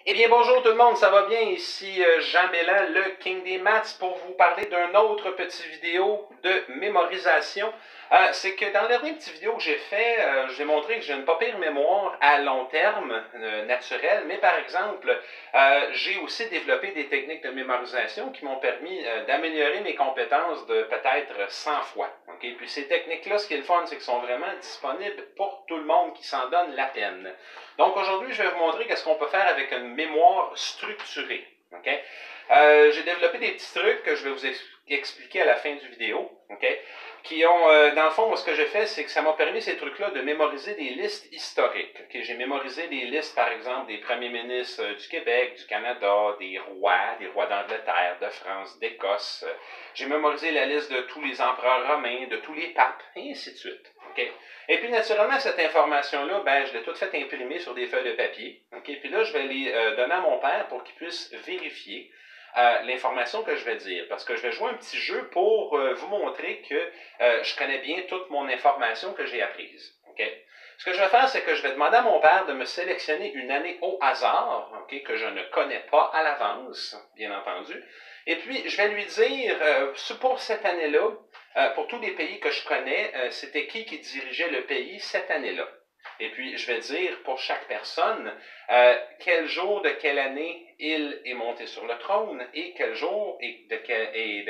Eh bien, bonjour tout le monde, ça va bien? Ici Jean Belland, le King des Maths, pour vous parler d'une autre petite vidéo de mémorisation. C'est que dans la dernière petite vidéo que j'ai fait, je vous ai montré que j'ai une pas pire mémoire à long terme, naturelle, mais par exemple, j'ai aussi développé des techniques de mémorisation qui m'ont permis d'améliorer mes compétences de peut-être 100 fois. Okay? Puis ces techniques-là, ce qui est le fun, c'est qu'elles sont vraiment disponibles pour tout le monde qui s'en donne la peine. Donc aujourd'hui, je vais vous montrer qu'est-ce qu'on peut faire avec une mémoire structurée. Okay? J'ai développé des petits trucs que je vais vous expliquer à la fin du vidéo. Okay? Qui ont, dans le fond, ce que j'ai fait, c'est que ça m'a permis, ces trucs-là, de mémoriser des listes historiques. Okay? J'ai mémorisé des listes, par exemple, des premiers ministres du Québec, du Canada, des rois d'Angleterre, de France, d'Écosse. J'ai mémorisé la liste de tous les empereurs romains, de tous les papes, et ainsi de suite. Okay? Et puis, naturellement, cette information-là, ben, je l'ai toute faite imprimer sur des feuilles de papier. Okay? Puis là, je vais les donner à mon père pour qu'il puisse vérifier l'information que je vais dire. Parce que je vais jouer un petit jeu pour vous montrer que je connais bien toute mon information que j'ai apprise. Okay? Ce que je vais faire, c'est que je vais demander à mon père de me sélectionner une année au hasard, okay, que je ne connais pas à l'avance, bien entendu. Et puis, je vais lui dire, pour cette année-là, pour tous les pays que je connais, c'était qui dirigeait le pays cette année-là. Et puis, je vais dire pour chaque personne quel jour de quelle année il est monté sur le trône et quel jour et de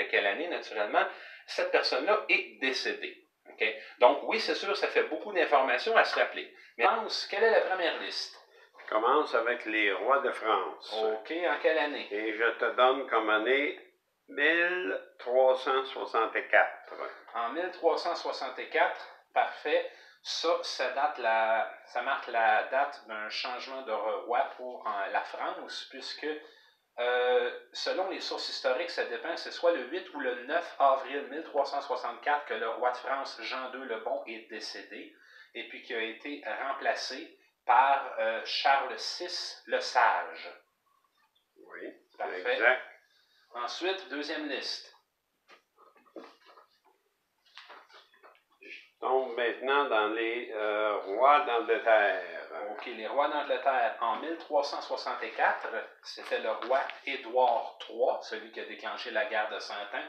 quelle année, naturellement, cette personne-là est décédée. Okay? Donc, oui, c'est sûr, ça fait beaucoup d'informations à se rappeler. Mais quelle est la première liste? Je commence avec les rois de France. OK, en quelle année? Et je te donne comme année 1364. En 1364, parfait. Ça marque la date d'un changement de roi pour la France, puisque selon les sources historiques, ça dépend, c'est soit le 8 ou le 9 avril 1364 que le roi de France, Jean II le Bon, est décédé, et puis qui a été remplacé par Charles VI le Sage. Oui, parfait. Exact. Ensuite, deuxième liste. Je tombe maintenant dans les rois d'Angleterre. OK, les rois d'Angleterre. En 1364, c'était le roi Édouard III, celui qui a déclenché la guerre de 100 ans.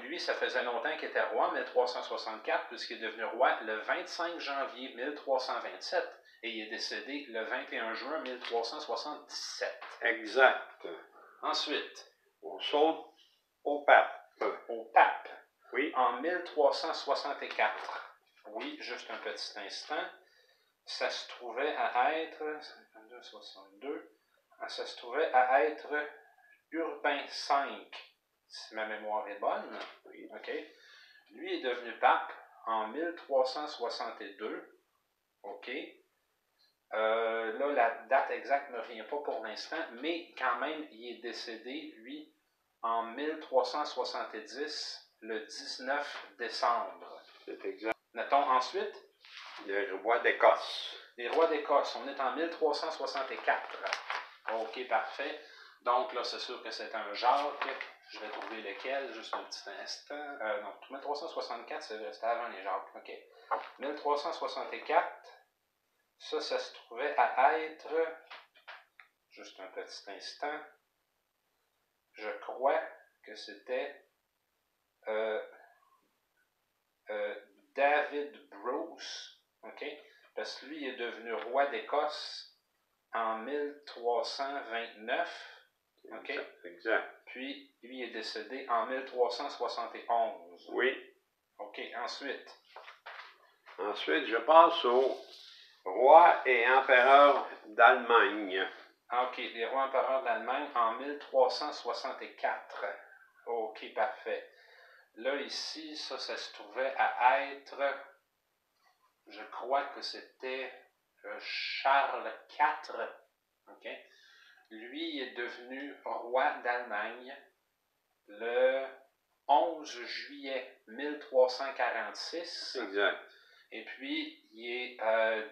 Lui, ça faisait longtemps qu'il était roi, en 1364, puisqu'il est devenu roi le 25 janvier 1327 et il est décédé le 21 juin 1377. Exact. Ensuite, on saute au pape. Au pape. Oui. En 1364. Oui, juste un petit instant. Ça se trouvait à être 52, 62. Ça se trouvait à être Urbain V, si ma mémoire est bonne. Oui. OK. Lui est devenu pape en 1362. OK. Là, la date exacte ne revient pas pour l'instant, mais quand même, il est décédé, lui, en 1370, le 19 décembre. C'est exact. Notons ensuite les rois d'Écosse. Les rois d'Écosse, on est en 1364. OK, parfait. Donc là, c'est sûr que c'est un Jacques. Je vais trouver lequel, juste un petit instant. Non, 1364, c'était avant les Jacques. OK. 1364, ça se trouvait à être, juste un petit instant, je crois que c'était David Bruce, OK? Parce que lui il est devenu roi d'Écosse en 1329, OK? Exact. Puis, lui est décédé en 1371. Oui. OK, ensuite. Ensuite, je passe au roi et empereur d'Allemagne. OK, les rois empereurs d'Allemagne en 1364. OK, parfait. Là, ici, ça se trouvait à être, je crois que c'était Charles IV. OK? Lui est devenu roi d'Allemagne le 11 juillet 1346. Exact. Et puis, il est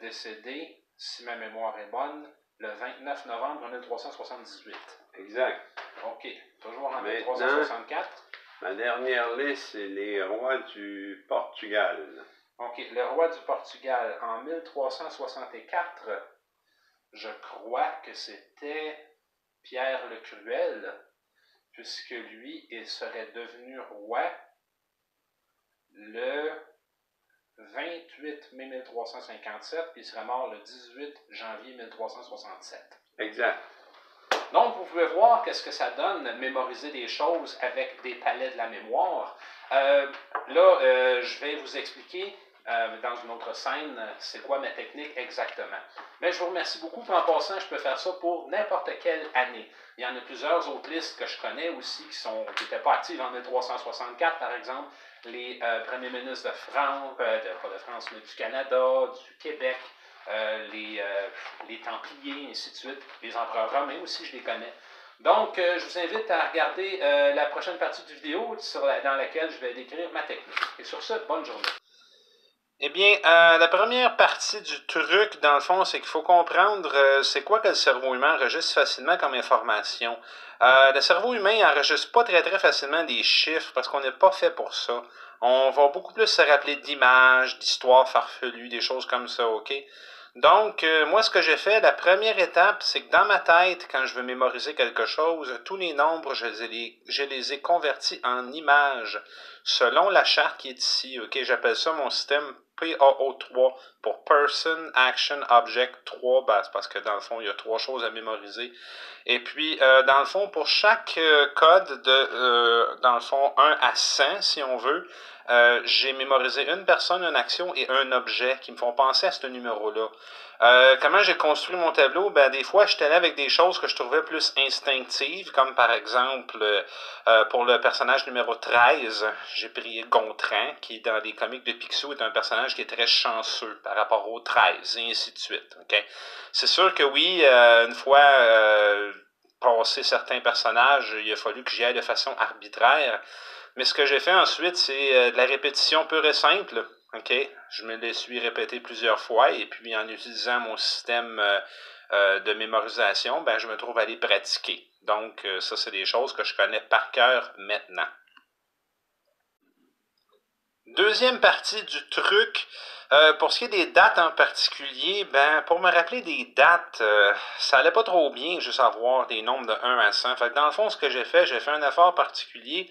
décédé, si ma mémoire est bonne, le 29 novembre 1378. Exact. OK. Toujours en 1364. Ma dernière liste, c'est les rois du Portugal. OK. Le roi du Portugal en 1364. je crois que c'était Pierre le Cruel, puisque lui, il serait devenu roi le 28 mai 1357, puis il serait mort le 18 janvier 1367. Exact. Donc, vous pouvez voir qu'est-ce que ça donne, mémoriser des choses avec des palais de la mémoire. Je vais vous expliquer dans une autre scène c'est quoi ma technique exactement. Mais je vous remercie beaucoup. En passant, je peux faire ça pour n'importe quelle année. Il y en a plusieurs autres listes que je connais aussi qui n'étaient pas actives en 1364, par exemple. Les premiers ministres de France, pas de France, mais du Canada, du Québec, les Templiers, ainsi de suite. Les empereurs romains aussi, je les connais. Donc, je vous invite à regarder la prochaine partie du vidéo dans laquelle je vais décrire ma technique. Et sur ce, bonne journée. Eh bien, la première partie du truc, dans le fond, c'est qu'il faut comprendre c'est quoi que le cerveau humain enregistre facilement comme information. Le cerveau humain n'enregistre pas très facilement des chiffres parce qu'on n'est pas fait pour ça. On va beaucoup plus se rappeler d'images, d'histoires farfelues, des choses comme ça, ok? Donc, moi, ce que j'ai fait, la première étape, c'est que dans ma tête, quand je veux mémoriser quelque chose, tous les nombres, je les ai convertis en images selon la charte qui est ici. Ok, j'appelle ça mon système PAO3 pour Person, Action, Object 3, c'est parce que dans le fond, il y a 3 choses à mémoriser. Et puis, dans le fond, pour chaque code dans le fond, 1 à 100, si on veut, j'ai mémorisé une personne, une action et un objet qui me font penser à ce numéro-là. Comment j'ai construit mon tableau? Ben, des fois, j'étais allé avec des choses que je trouvais plus instinctives, comme par exemple, pour le personnage numéro 13, j'ai pris Gontran, qui dans les comics de Picsou est un personnage qui est très chanceux par rapport au 13, et ainsi de suite. Okay? C'est sûr que oui, une fois passé certains personnages, il a fallu que j'y aille de façon arbitraire, mais ce que j'ai fait ensuite, c'est de la répétition pure et simple. Okay? Je me les suis répété plusieurs fois et puis en utilisant mon système de mémorisation, ben, je me trouve à les pratiquer. Donc, ça, c'est des choses que je connais par cœur maintenant. Deuxième partie du truc, pour ce qui est des dates en particulier, ben, pour me rappeler des dates, ça allait pas trop bien juste avoir des nombres de 1 à 100. Fait que dans le fond, ce que j'ai fait un effort particulier.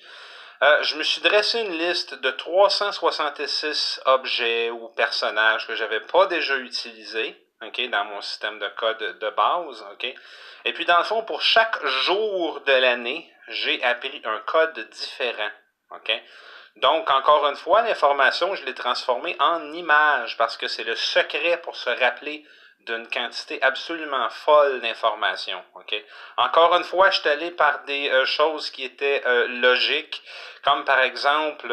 Je me suis dressé une liste de 366 objets ou personnages que je n'avais pas déjà utilisés, okay, dans mon système de code de base. Okay. Et puis, dans le fond, pour chaque jour de l'année, j'ai appris un code différent. Okay. Donc, encore une fois, l'information, je l'ai transformée en image parce que c'est le secret pour se rappeler d'une quantité absolument folle d'informations. Okay? Encore une fois, je suis allé par des choses qui étaient logiques, comme par exemple,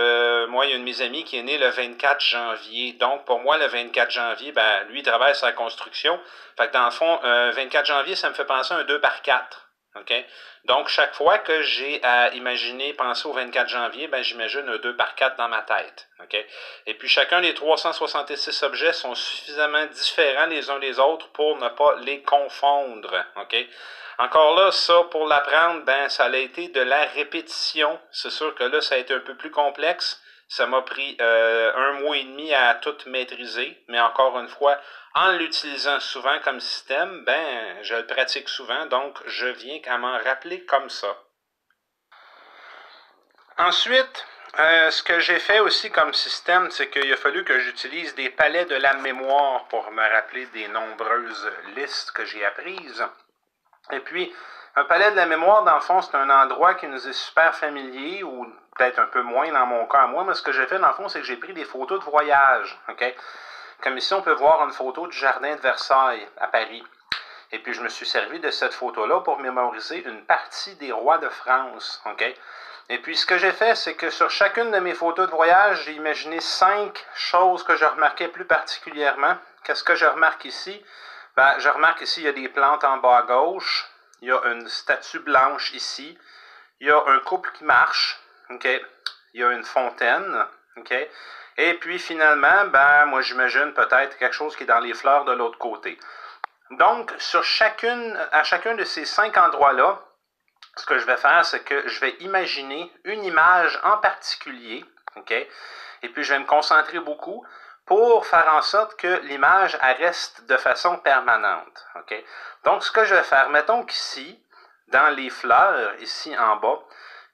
moi, il y a un de mes amis qui est né le 24 janvier. Donc, pour moi, le 24 janvier, ben, lui, il travaille sur la construction. Fait que dans le fond, 24 janvier, ça me fait penser à un 2 par 4. Okay? Donc, chaque fois que j'ai à imaginer, penser au 24 janvier, ben, j'imagine un 2 par 4 dans ma tête. Okay? Et puis, chacun des 366 objets sont suffisamment différents les uns des autres pour ne pas les confondre. Okay? Encore là, ça, pour l'apprendre, ben, ça a été de la répétition. C'est sûr que là, ça a été un peu plus complexe. Ça m'a pris 1 mois et demi à tout maîtriser, mais encore une fois, en l'utilisant souvent comme système, ben, je le pratique souvent, donc je viens qu'à m'en rappeler comme ça. Ensuite, ce que j'ai fait aussi comme système, c'est qu'il a fallu que j'utilise des palais de la mémoire pour me rappeler des nombreuses listes que j'ai apprises. Et puis, un palais de la mémoire, dans le fond, c'est un endroit qui nous est super familier, ou peut-être un peu moins dans mon cas à moi, mais ce que j'ai fait, dans le fond, c'est que j'ai pris des photos de voyage. Okay? Comme ici, on peut voir une photo du jardin de Versailles, à Paris. Et puis, je me suis servi de cette photo-là pour mémoriser une partie des rois de France. Okay? Et puis, ce que j'ai fait, c'est que sur chacune de mes photos de voyage, j'ai imaginé 5 choses que je remarquais plus particulièrement. Qu'est-ce que je remarque ici? Ben, je remarque ici, il y a des plantes en bas à gauche. Il y a une statue blanche ici. Il y a un couple qui marche. Okay? Il y a une fontaine. Okay? Et puis, finalement, ben, moi, j'imagine peut-être quelque chose qui est dans les fleurs de l'autre côté. Donc, à chacun de ces 5 endroits-là, ce que je vais faire, c'est que je vais imaginer une image en particulier. Okay? Et puis, je vais me concentrer beaucoup pour faire en sorte que l'image reste de façon permanente. Okay? Donc, ce que je vais faire, mettons qu'ici, dans les fleurs, ici en bas,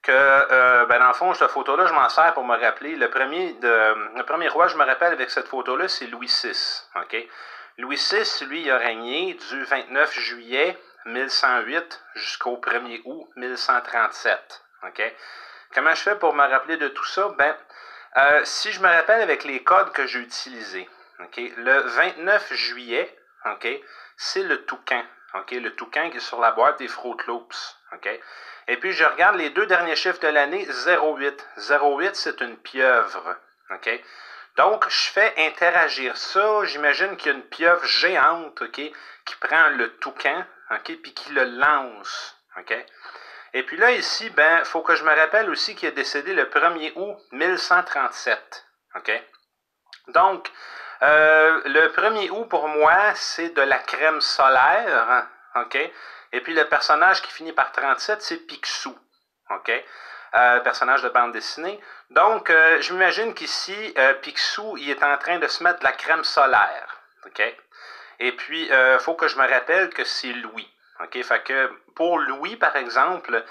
que dans le fond, cette photo-là, je m'en sers pour me rappeler. Le premier roi, je me rappelle avec cette photo-là, c'est Louis VI. Okay? Louis VI, lui, il a régné du 29 juillet 1108 jusqu'au 1er août 1137. Okay? Comment je fais pour me rappeler de tout ça? Si je me rappelle avec les codes que j'ai utilisés, okay, le 29 juillet, okay, c'est le toucan. Okay, le toucan qui est sur la boîte des Fruit Loops. Okay. Et puis, je regarde les deux derniers chiffres de l'année, 08. 08, c'est une pieuvre. Okay. Donc, je fais interagir ça. J'imagine qu'il y a une pieuvre géante, okay, qui prend le toucan, okay, puis qui le lance. Okay. Et puis là, ici, il faut que je me rappelle aussi qu'il est décédé le 1er août 1137. Okay? Donc, le 1er août, pour moi, c'est de la crème solaire. Okay? Et puis, le personnage qui finit par 37, c'est Picsou. Okay? Personnage de bande dessinée. Donc, je m'imagine qu'ici, Picsou, il est en train de se mettre de la crème solaire. Okay? Et puis, faut que je me rappelle que c'est Louis. Okay? Fait que pour Louis, par exemple,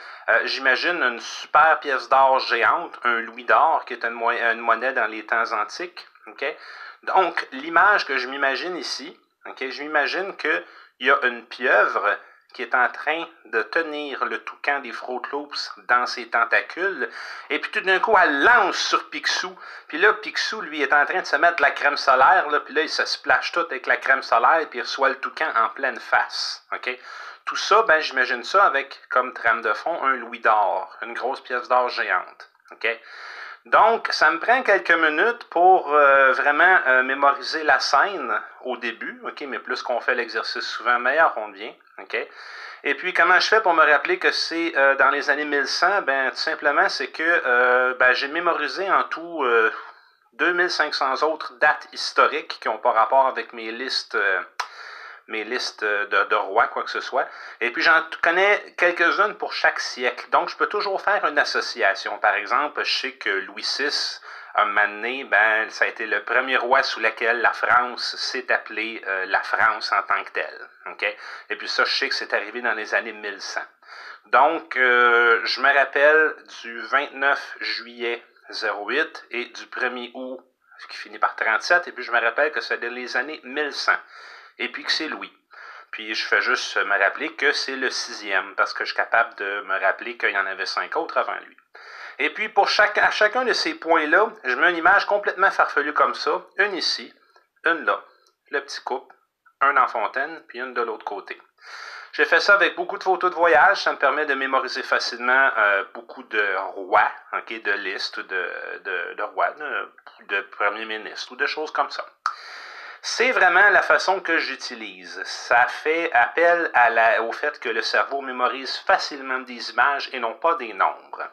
j'imagine une super pièce d'or géante, un louis d'or, qui est une monnaie dans les temps antiques. Okay? Donc, l'image que je m'imagine ici, okay, je m'imagine qu'il y a une pieuvre qui est en train de tenir le toucan des Fruit Loops dans ses tentacules, et puis tout d'un coup, elle lance sur Picsou, puis là, Picsou, lui, est en train de se mettre de la crème solaire, là, puis là, il se splash tout avec la crème solaire, puis il reçoit le toucan en pleine face, ok? Tout ça, j'imagine ça avec, comme trame de fond, un louis d'or, une grosse pièce d'or géante, ok? Donc, ça me prend quelques minutes pour vraiment mémoriser la scène au début, ok, mais plus qu'on fait l'exercice souvent, meilleur on devient, ok. Et puis, comment je fais pour me rappeler que c'est dans les années 1100? Tout simplement, c'est que j'ai mémorisé en tout 2500 autres dates historiques qui n'ont pas rapport avec mes listes de rois, quoi que ce soit. Et puis, j'en connais quelques-unes pour chaque siècle. Donc, je peux toujours faire une association. Par exemple, je sais que Louis VI, un moment donné, ça a été le premier roi sous lequel la France s'est appelée la France en tant que telle. Okay? Et puis ça, je sais que c'est arrivé dans les années 1100. Donc, je me rappelle du 29 juillet 08 et du 1er août, qui finit par 37, et puis je me rappelle que c'est dans les années 1100. Et puis que c'est Louis. Puis je fais juste me rappeler que c'est le 6e, parce que je suis capable de me rappeler qu'il y en avait 5 autres avant lui. Et puis à chacun de ces points-là, je mets une image complètement farfelue comme ça, une ici, une là, le petit couple, un en fontaine, puis une de l'autre côté. J'ai fait ça avec beaucoup de photos de voyage, ça me permet de mémoriser facilement beaucoup de rois, okay, de listes de rois, de premiers ministres ou de choses comme ça. C'est vraiment la façon que j'utilise. Ça fait appel au fait que le cerveau mémorise facilement des images et non pas des nombres.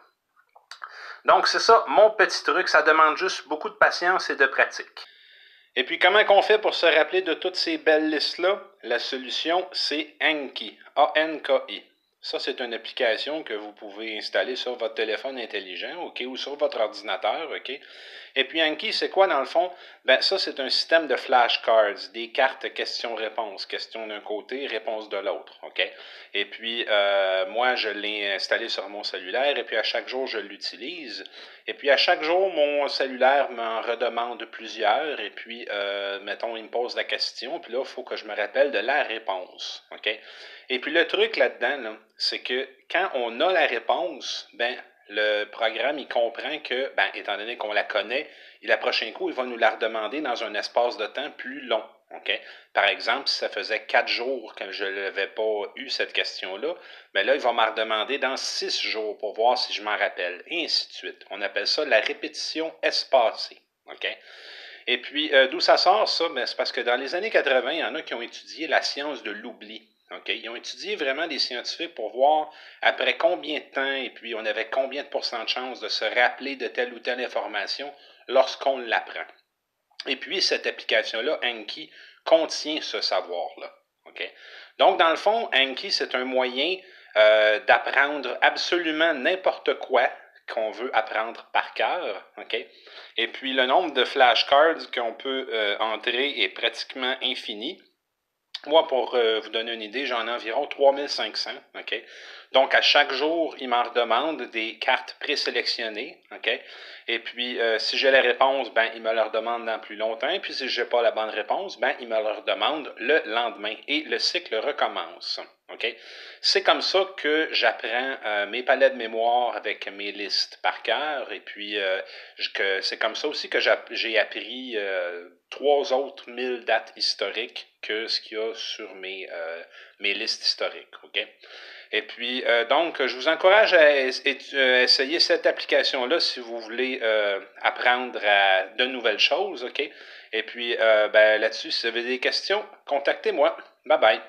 Donc c'est ça, mon petit truc, ça demande juste beaucoup de patience et de pratique. Et puis comment qu'on fait pour se rappeler de toutes ces belles listes-là? La solution, c'est Anki, A-N-K-I. Ça, c'est une application que vous pouvez installer sur votre téléphone intelligent, ok, ou sur votre ordinateur, ok. Et puis Anki, c'est quoi dans le fond? Ça, c'est un système de flashcards, des cartes questions-réponses. Question d'un côté, réponse de l'autre, ok. Et puis, moi, je l'ai installé sur mon cellulaire, et puis à chaque jour, je l'utilise. Et puis à chaque jour, mon cellulaire m'en redemande plusieurs, et puis, mettons, il me pose la question, puis là, il faut que je me rappelle de la réponse, ok. Et puis le truc là-dedans, là, c'est que quand on a la réponse, le programme, il comprend que, étant donné qu'on la connaît, et le prochain coup, il va nous la redemander dans un espace de temps plus long. Okay? Par exemple, si ça faisait 4 jours que je n'avais pas eu cette question-là, là, il va me redemander dans 6 jours pour voir si je m'en rappelle, et ainsi de suite. On appelle ça la répétition espacée. Okay? Et puis, d'où ça sort, ça? C'est parce que dans les années 80, il y en a qui ont étudié la science de l'oubli. Okay? Ils ont étudié vraiment des scientifiques pour voir après combien de temps, et puis on avait combien de pourcents de chances de se rappeler de telle ou telle information lorsqu'on l'apprend. Et puis, cette application-là, Anki, contient ce savoir-là. Okay? Donc, dans le fond, Anki, c'est un moyen d'apprendre absolument n'importe quoi qu'on veut apprendre par cœur, OK? Et puis, le nombre de flashcards qu'on peut entrer est pratiquement infini. Moi, pour vous donner une idée, j'en ai environ 3500, OK? Donc, à chaque jour, il m'en redemande des cartes présélectionnées, OK? Et puis, si j'ai la réponse, ben, il me le redemande dans plus longtemps. Et puis, si je n'ai pas la bonne réponse, ben, il me le redemande le lendemain. Et le cycle recommence, OK? C'est comme ça que j'apprends mes palais de mémoire avec mes listes par cœur. Et puis, c'est comme ça aussi que j'ai appris 3 autres 1000 dates historiques que ce qu'il y a sur mes listes historiques, OK? Et puis, donc, je vous encourage à essayer cette application-là si vous voulez apprendre de nouvelles choses, OK? Et puis, ben, là-dessus, si vous avez des questions, contactez-moi. Bye bye.